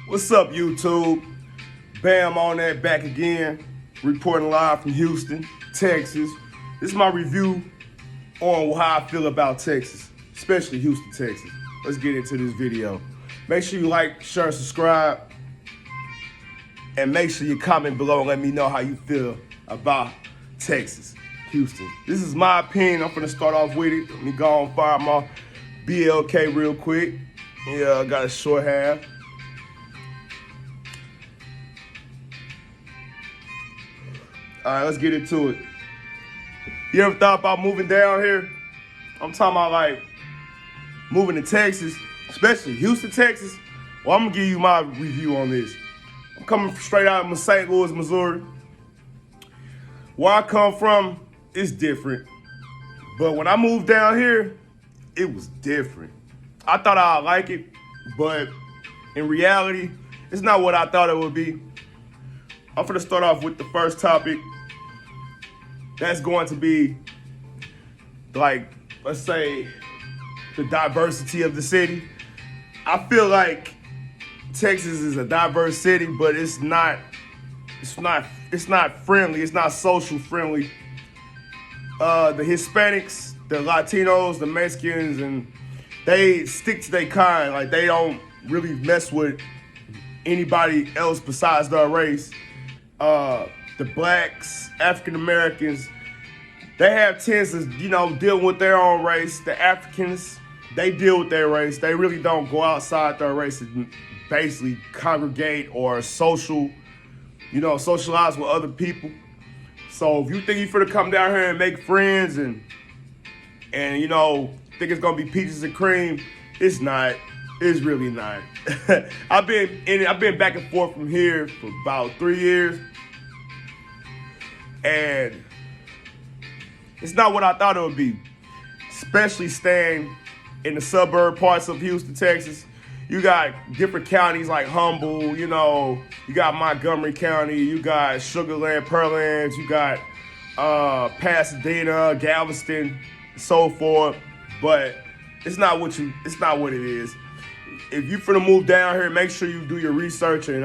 What's up, YouTube? Bam on that, back again, reporting live from Houston, Texas. This is my review on how I feel about Texas, especially Houston, Texas. Let's get into this video. Make sure you like, share, and subscribe. And make sure you comment below and let me know how you feel about Texas, Houston. This is my opinion. I'm gonna start off with it. Let me go and fire my BLK real quick. Yeah, I got a short half. All right, let's get into it. You ever thought about moving down here? I'm talking about like moving to Texas, especially Houston, Texas. Well, I'm gonna give you my review on this. I'm coming straight out of St. Louis, Missouri. Where I come from, it's different. But when I moved down here, it was different. I thought I'd like it, but in reality, it's not what I thought it would be. I'm gonna start off with the first topic. That's going to be, like, let's say, the diversity of the city. I feel like Texas is a diverse city, but it's not friendly. It's not social friendly. The Hispanics, the Latinos, the Mexicans, and they stick to their kind. Like, they don't really mess with anybody else besides their race. The blacks, African Americans, they have tends to, deal with their own race. The Africans, they deal with their race. They really don't go outside their race and basically congregate or socialize with other people. So if you think you're finna come down here and make friends and think it's gonna be peaches and cream, it's not. It's really not. I've been back and forth from here for about 3 years. And it's not what I thought it would be, especially staying in the suburb parts of Houston, Texas. You got different counties like Humble, you got Montgomery County, you got Sugar Land, Pearland, you got Pasadena, Galveston, so forth. But it's not what it is. If you're finna move down here, make sure you do your research and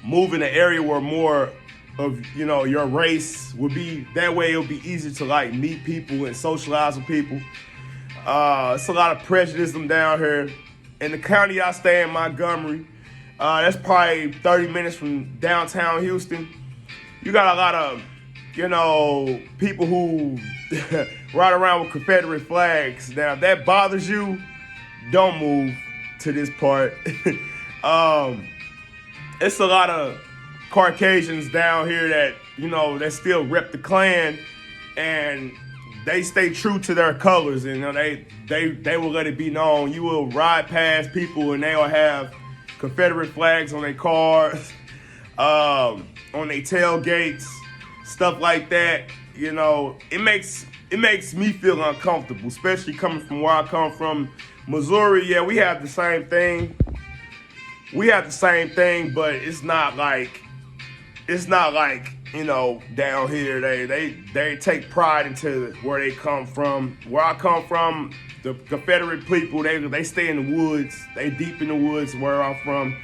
move in an area where more of your race would be. That way it'll be easy to like meet people and socialize with people. It's a lot of prejudice down here. In the county I stay in, Montgomery, that's probably 30 minutes from downtown Houston. You got a lot of people who ride around with Confederate flags. Now if that bothers you, don't move to this part. It's a lot of Caucasians down here that that still rep the Klan, and they stay true to their colors, and they will let it be known. You will ride past people and they will have Confederate flags on their cars, on their tailgates, stuff like that. It makes me feel uncomfortable, especially coming from where I come from, Missouri. Yeah, we have the same thing. But it's not like down here they take pride into where they come from. Where I come from, the Confederate people, they stay in the woods. They deep in the woods where I'm from.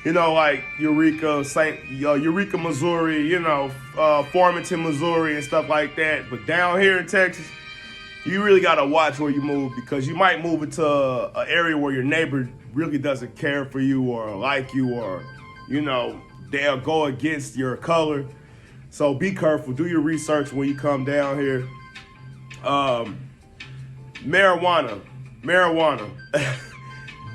Like Eureka, Missouri, Farmington, Missouri, and stuff like that. But down here in Texas, you really gotta watch where you move, because you might move into an area where your neighbor really doesn't care for you or like you, or they'll go against your color. So be careful. Do your research when you come down here. Marijuana.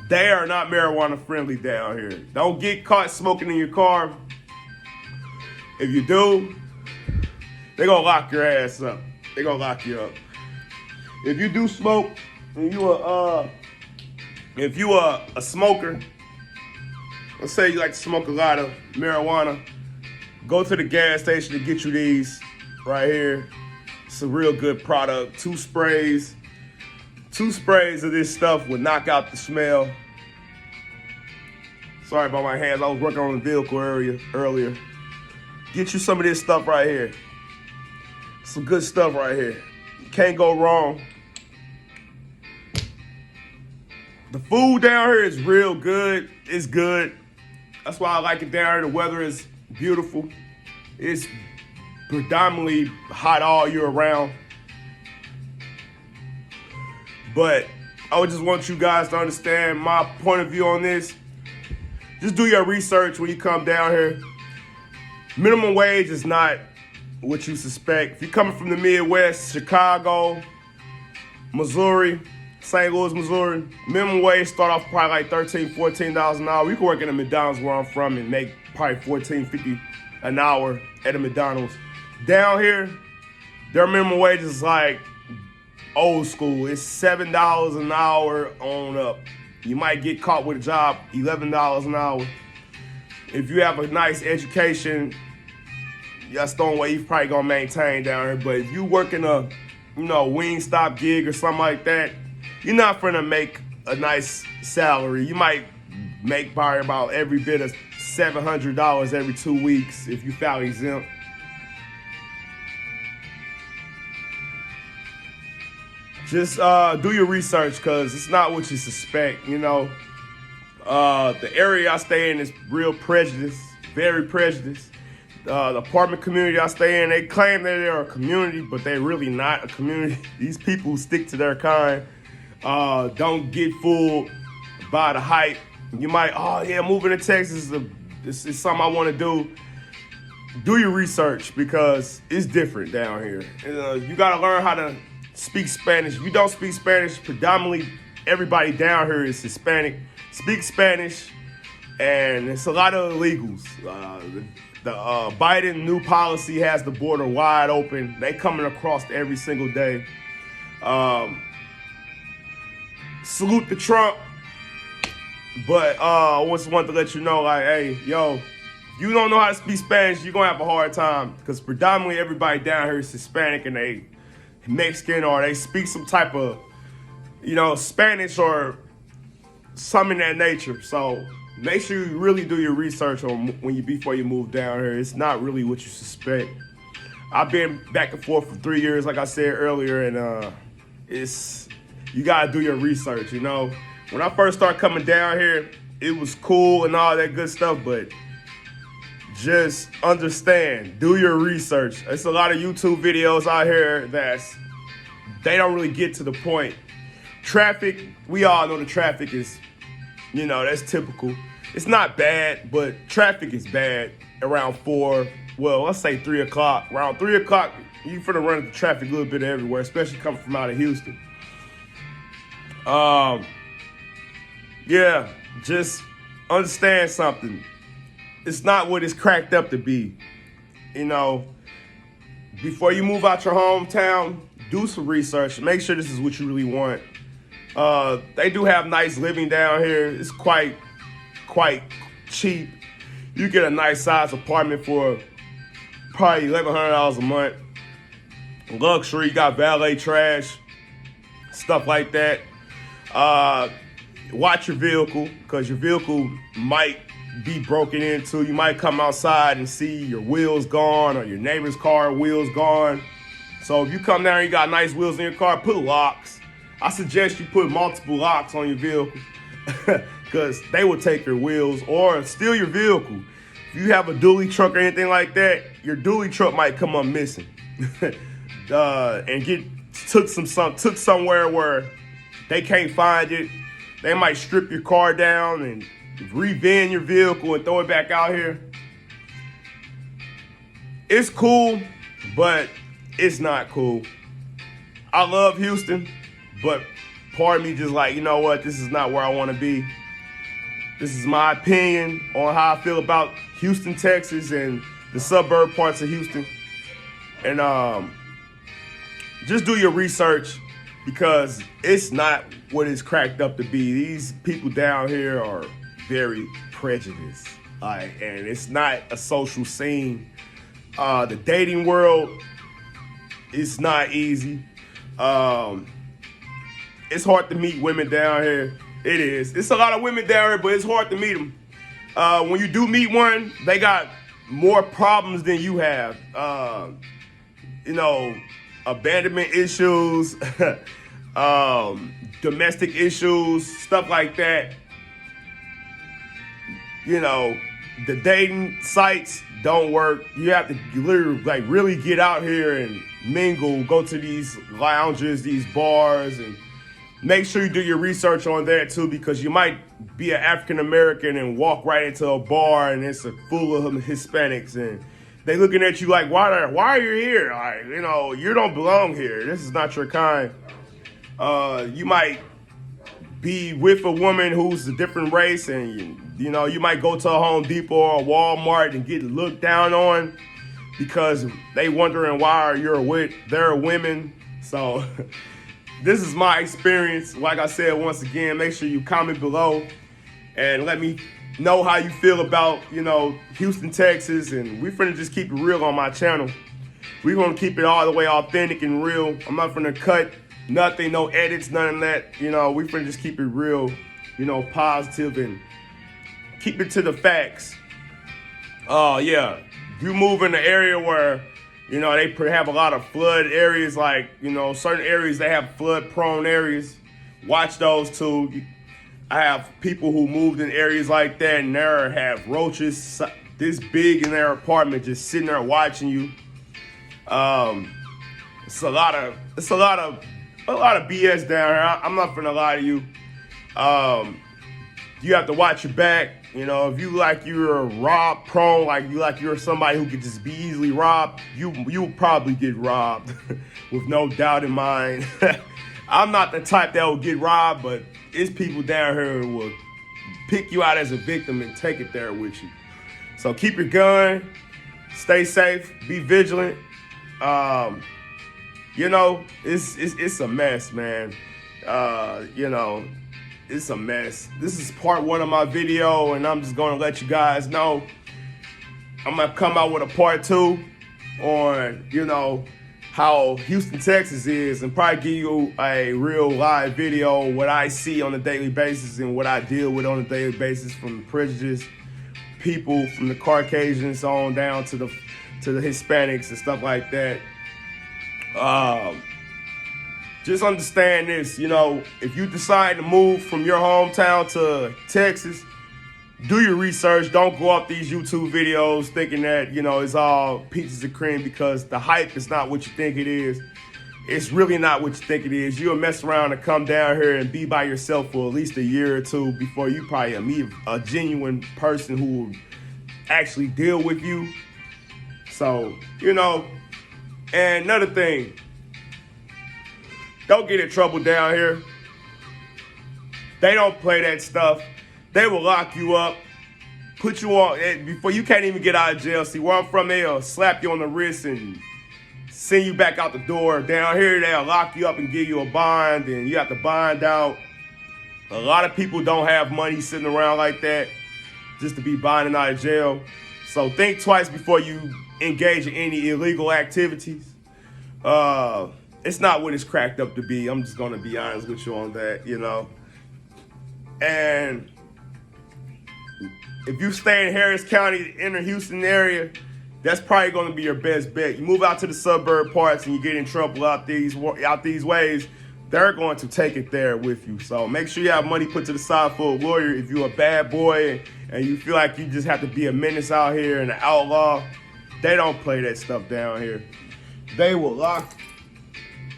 They are not marijuana friendly down here. Don't get caught smoking in your car. If you do, they're gonna lock your ass up. They're gonna lock you up. If you do smoke, and if you are a smoker, let's say you like to smoke a lot of marijuana, go to the gas station and get you these right here. It's a real good product. 2 sprays. 2 sprays of this stuff will knock out the smell. Sorry about my hands. I was working on the vehicle earlier. Get you some of this stuff right here. Some good stuff right here. You can't go wrong. The food down here is real good. It's good. That's why I like it down here. The weather is beautiful. It's predominantly hot all year round. But I would just want you guys to understand my point of view on this. Just do your research when you come down here. Minimum wage is not what you suspect. If you're coming from the Midwest, Chicago, Missouri, St. Louis, Missouri, minimum wage start off probably like $13, $14 an hour. You can work at a McDonald's where I'm from and make probably $14, $15 an hour at a McDonald's. Down here, their minimum wage is like old school. It's $7 an hour on up. You might get caught with a job, $11 an hour. If you have a nice education, that's the only way you're probably gonna maintain down here. But if you work in a, Wingstop gig or something like that, you're not gonna make a nice salary. You might make probably about every bit of $700 every 2 weeks if you file exempt. Just do your research, because it's not what you suspect, The area I stay in is real prejudiced, very prejudiced. The apartment community I stay in, they claim that they're a community, but they're really not a community. These people who stick to their kind don't get fooled by the hype. You might, moving to Texas is something I want to do. Do your research, because it's different down here. You got to learn how to speak Spanish. If you don't speak Spanish, predominantly everybody down here is Hispanic. Speak Spanish, and it's a lot of illegals. The Biden new policy has the border wide open. They coming across every single day. Salute to Trump, but I just wanted to let you know, like, hey, yo, you don't know how to speak Spanish, you're gonna have a hard time, because predominantly everybody down here is Hispanic and they Mexican, or they speak some type of, Spanish or something in that nature. So make sure you really do your research on before you move down here. It's not really what you suspect. I've been back and forth for 3 years, like I said earlier, and you gotta do your research. When I first started coming down here, it was cool and all that good stuff, but just understand, do your research. There's a lot of YouTube videos out here they don't really get to the point. Traffic, we all know the traffic is, that's typical. It's not bad, but traffic is bad around 4, let's say 3 o'clock. Around 3 o'clock, you finna run into traffic a little bit everywhere, especially coming from out of Houston. Just understand something. It's not what it's cracked up to be. Before you move out your hometown, do some research. Make sure this is what you really want. They do have nice living down here. It's quite cheap. You get a nice size apartment for probably $1,100 a month. Luxury, you got valet trash, stuff like that. Watch your vehicle, because your vehicle might be broken into. You might come outside and see your wheels gone, or your neighbor's car wheels gone. So if you come down and you got nice wheels in your car, put locks. I suggest you put multiple locks on your vehicle, because they will take your wheels or steal your vehicle. If you have a dually truck or anything like that, your dually truck might come up missing and get took somewhere where they can't find it. They might strip your car down and re-VIN your vehicle and throw it back out here. It's cool, but it's not cool. I love Houston, but part of me just like, you know what, this is not where I want to be. This is my opinion on how I feel about Houston, Texas, and the suburb parts of Houston. And just do your research, because it's not what it's cracked up to be. These people down here are very prejudiced, and it's not a social scene. The dating world is not easy. It's hard to meet women down here. It is. It's a lot of women down here, but it's hard to meet them. When you do meet one, they got more problems than you have. Abandonment issues, domestic issues, stuff like that. the dating sites don't work. You have to literally like really get out here and mingle, go to these lounges, these bars, and make sure you do your research on that too, because you might be an African American and walk right into a bar and it's full of Hispanics and they looking at you like, why are you here? Like, you know, you don't belong here. This is not your kind. You might be with a woman who's a different race, and you know, you might go to a Home Depot or a Walmart and get looked down on because they wondering why you're with their women. So this is my experience. Like I said, once again, make sure you comment below and let me know how you feel about, you know, Houston, Texas. And we're finna just keep it real on my channel. We're gonna keep it all the way authentic and real. I'm not finna cut nothing, no edits, none of that. You know, we finna just keep it real, you know, positive and keep it to the facts. Yeah, you move in an area where, you know, they have a lot of flood areas, like, you know, certain areas they have flood prone areas. Watch those too. I have people who moved in areas like that and they have roaches this big in their apartment just sitting there watching you. It's a lot of BS down here. I'm not gonna lie to you. You have to watch your back. You know, if you like you're rob prone, like you're somebody who could just be easily robbed, you'll probably get robbed with no doubt in mind. I'm not the type that will get robbed, but it's people down here who will pick you out as a victim and take it there with you. So keep your gun, stay safe, be vigilant. You know, it's a mess, man. You know, it's a mess. This is part 1 of my video, and I'm just gonna let you guys know I'm gonna come out with a part 2 on, you know, how Houston, Texas is, and probably give you a real live video, what I see on a daily basis and what I deal with on a daily basis, from the prejudiced people, from the Caucasians on down to the Hispanics and stuff like that. Just understand this, you know, if you decide to move from your hometown to Texas, do your research. Don't go off these YouTube videos thinking that, you know, it's all peaches and cream, because the hype is not what you think it is. It's really not what you think it is. You'll mess around and come down here and be by yourself for at least a year or two before you probably meet a genuine person who will actually deal with you. So, you know, and another thing, don't get in trouble down here. They don't play that stuff. They will lock you up, put you on, before you can't even get out of jail. See, where I'm from, they'll slap you on the wrist and send you back out the door. Down here, they'll lock you up and give you a bond, and you have to bond out. A lot of people don't have money sitting around like that just to be bonding out of jail. So think twice before you engage in any illegal activities. It's not what it's cracked up to be. I'm just gonna be honest with you on that, you know. And if you stay in Harris County, inner Houston area, that's probably gonna be your best bet. You move out to the suburb parts and you get in trouble out these ways, they're going to take it there with you. So make sure you have money put to the side for a lawyer. If you're a bad boy and you feel like you just have to be a menace out here and an outlaw, they don't play that stuff down here. They will lock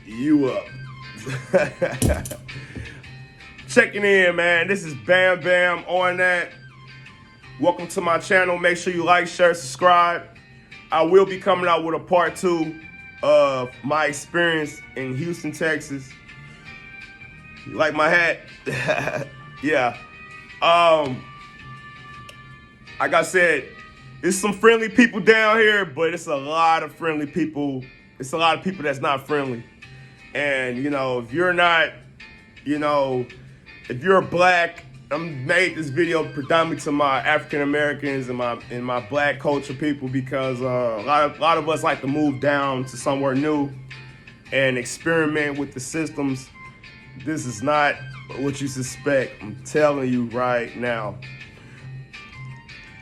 you up. Checking in, man. This is Bam Bam on that. Welcome to my channel. Make sure you like, share, subscribe. I will be coming out with a part 2 of my experience in Houston, Texas. You like my hat? Yeah. Like I said, it's some friendly people down here, but it's a lot of friendly people. It's a lot of people that's not friendly. And, you know, if you're not, you know, if you're black, I made this video predominantly to my African Americans and my black culture people, because a lot of us like to move down to somewhere new and experiment with the systems. This is not what you suspect. I'm telling you right now.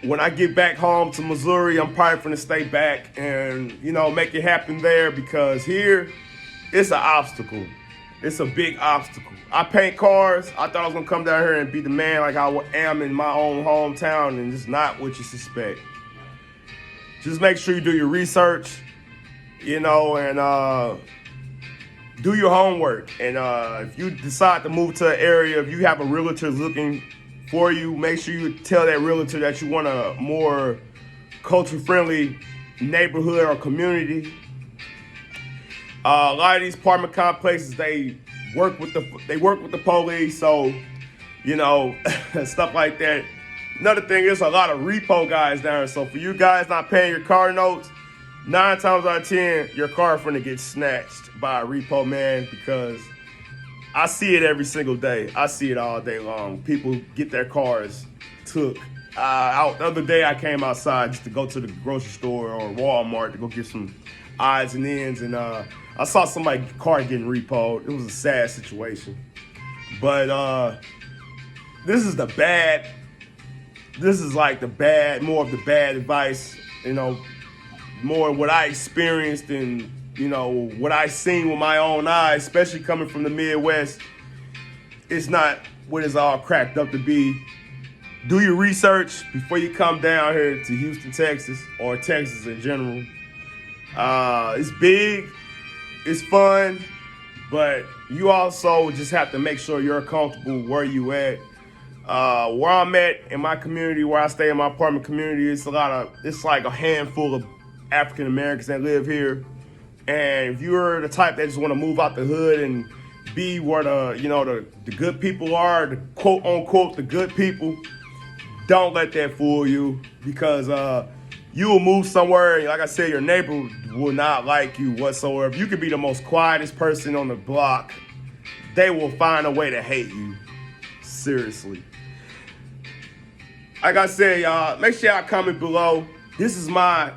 When I get back home to Missouri, I'm probably gonna stay back and, you know, make it happen there, because here it's an obstacle. it's a big obstacle. I paint cars. I thought I was gonna come down here and be the man like I am in my own hometown, and it's not what you suspect. Just make sure you do your research, you know, and do your homework. And if you decide to move to an area, if you have a realtor looking for you, make sure you tell that realtor that you want a more culture-friendly neighborhood or community. A lot of these apartment complexes, they work with the police, so you know stuff like that. Another thing is a lot of repo guys down there. So for you guys not paying your car notes, 9 times out of 10, your car is gonna get snatched by a repo man, because I see it every single day. I see it all day long. People get their cars took. Out the other day, I came outside just to go to the grocery store or Walmart to go get some odds and ends, and I saw somebody's car getting repoed. It was a sad situation. But this is like more of the bad advice, you know, more what I experienced and, you know, what I seen with my own eyes, especially coming from the Midwest. It's not what it's all cracked up to be. Do your research before you come down here to Houston, Texas, or Texas in general. It's big, it's fun, but you also just have to make sure you're comfortable where you at. Where I'm at in my community, where I stay in my apartment community, it's like a handful of African Americans that live here. And if you're the type that just want to move out the hood and be where the good people are, the quote unquote the good people, don't let that fool you, because you will move somewhere, like I said, your neighbor will not like you whatsoever. You could be the most quietest person on the block, they will find a way to hate you. Seriously. Like I said, y'all, make sure y'all comment below. This is my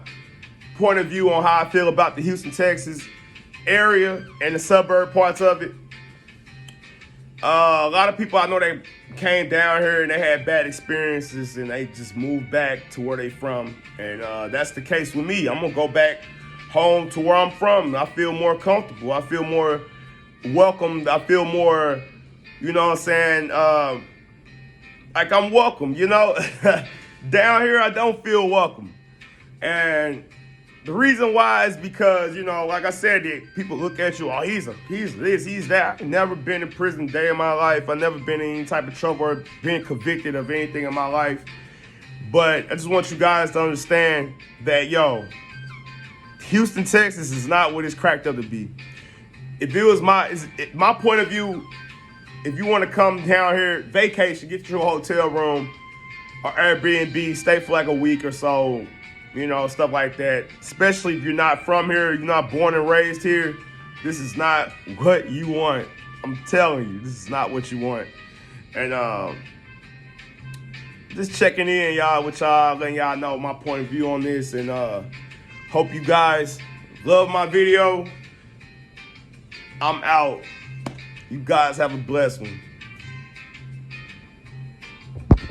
point of view on how I feel about the Houston, Texas area and the suburb parts of it. A lot of people I know, they came down here and they had bad experiences and they just moved back to where they from. And that's the case with me. I'm gonna go back home to where I'm from. I feel more comfortable. I feel more welcomed. I feel more, you know what I'm saying, like I'm welcome, you know. Down here I don't feel welcome. And the reason why is because, you know, like I said, people look at you, oh, he's this, he's that. I've never been in prison a day in my life. I've never been in any type of trouble or been convicted of anything in my life. But I just want you guys to understand that, yo, Houston, Texas is not what it's cracked up to be. If it was my point of view, if you want to come down here, vacation, get you a hotel room or Airbnb, stay for like a week or so, you know, stuff like that. Especially if you're not from here, you're not born and raised here, this is not what you want. I'm telling you, this is not what you want. And just checking in, y'all, with y'all, letting y'all know my point of view on this. And hope you guys love my video. I'm out. You guys have a blessed one.